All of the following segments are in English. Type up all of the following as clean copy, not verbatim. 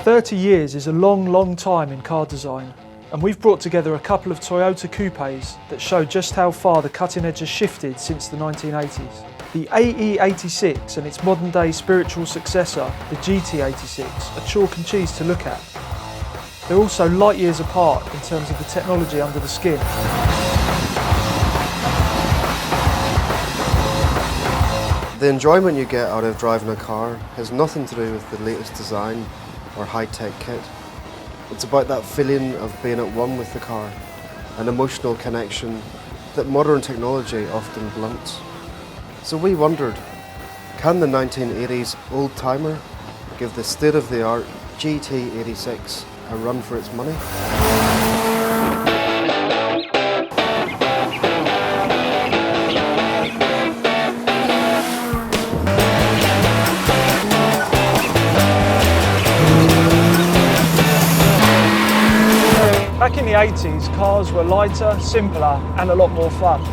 30 years is a long time in car design, and we've brought together a couple of Toyota coupes that show just how far the cutting edge has shifted since the 1980s. The AE86 and its modern day spiritual successor, the GT86, are chalk and cheese to look at. They're also light years apart in terms of the technology under the skin. The enjoyment you get out of driving a car has nothing to do with the latest design or high-tech kit. It's about that feeling of being at one with the car, an emotional connection that modern technology often blunts. So we wondered, can the 1980s old-timer give the state-of-the-art GT86 a run for its money? Back in the 80s, cars were lighter, simpler and a lot more fun.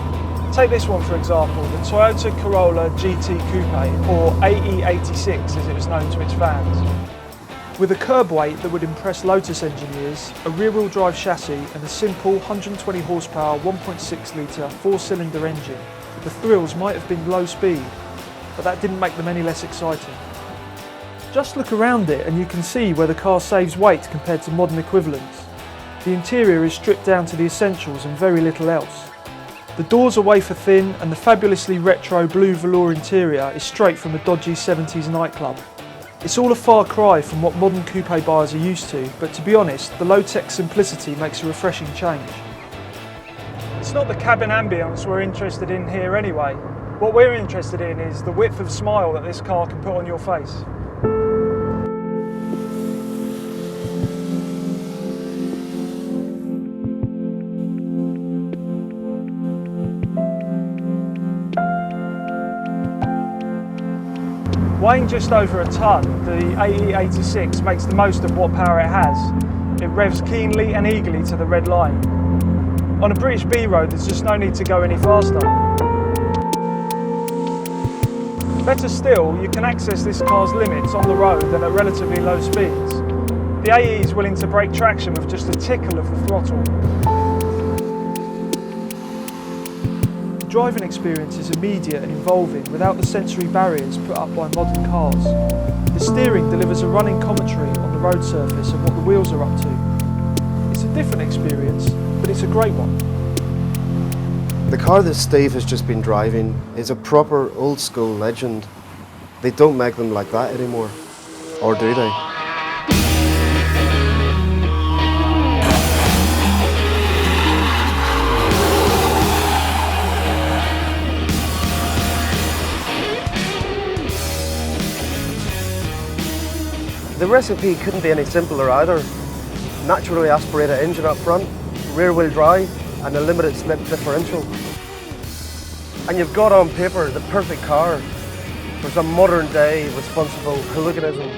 Take this one for example, the Toyota Corolla GT Coupe, or AE86 as it was known to its fans. With a curb weight that would impress Lotus engineers, a rear-wheel drive chassis and a simple 120 horsepower 1.6 litre 4-cylinder engine, the thrills might have been low speed, but that didn't make them any less exciting. Just look around it and you can see where the car saves weight compared to modern equivalents. The interior is stripped down to the essentials and very little else. The doors are wafer thin and the fabulously retro blue velour interior is straight from a dodgy 70s nightclub. It's all a far cry from what modern coupe buyers are used to, but to be honest, the low-tech simplicity makes a refreshing change. It's not the cabin ambience we're interested in here anyway. What we're interested in is the width of smile that this car can put on your face. Weighing just over a tonne, the AE86 makes the most of what power it has. It revs keenly and eagerly to the red line. On a British B road, there's just no need to go any faster. Better still, you can access this car's limits on the road and at relatively low speeds. The AE is willing to break traction with just a tickle of the throttle. The driving experience is immediate and involving without the sensory barriers put up by modern cars. The steering delivers a running commentary on the road surface and what the wheels are up to. It's a different experience, but it's a great one. The car that Steve has just been driving is a proper old school legend. They don't make them like that anymore, or do they? The recipe couldn't be any simpler either. Naturally aspirated engine up front, rear wheel drive and a limited slip differential. And you've got on paper the perfect car for some modern day responsible hooliganism.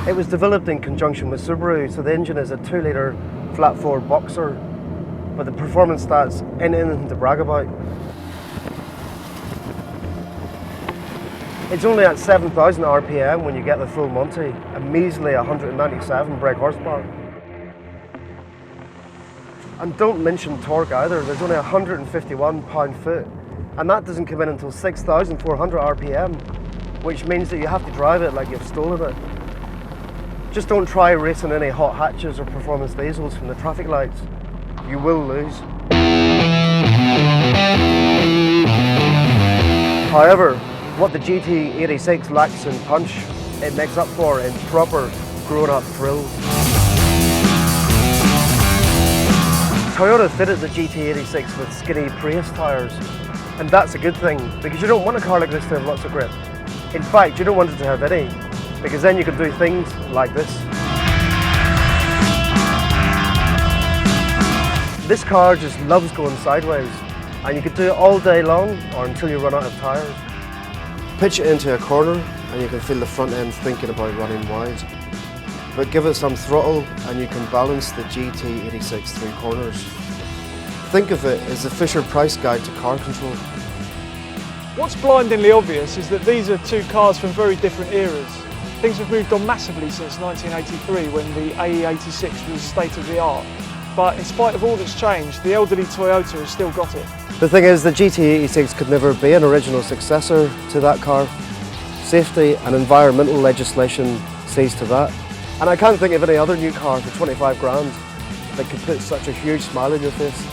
It was developed in conjunction with Subaru, so the engine is a 2-litre flat 4 boxer, but the performance stats ain't anything to brag about. It's only at 7,000 RPM when you get the full Monty, a measly 197 brake horsepower. And don't mention torque either, there's only 151 pound-foot, and that doesn't come in until 6,400 RPM, which means that you have to drive it like you've stolen it. Just don't try racing any hot hatches or performance diesels from the traffic lights. You will lose. However, what the GT86 lacks in punch, it makes up for in proper grown-up thrills. Toyota fitted the GT86 with skinny Prius tyres, and that's a good thing because you don't want a car like this to have lots of grip. In fact, you don't want it to have any, because then you can do things like this. This car just loves going sideways, and you could do it all day long or until you run out of tyres. Pitch it into a corner and you can feel the front end thinking about running wide. But give it some throttle and you can balance the GT86 through corners. Think of it as the Fisher Price guide to car control. What's blindingly obvious is that these are two cars from very different eras. Things have moved on massively since 1983 when the AE86 was state of the art. But in spite of all that's changed, the elderly Toyota has still got it. The thing is, the GT86 could never be an original successor to that car. Safety and environmental legislation sees to that. And I can't think of any other new car for 25 grand that could put such a huge smile on your face.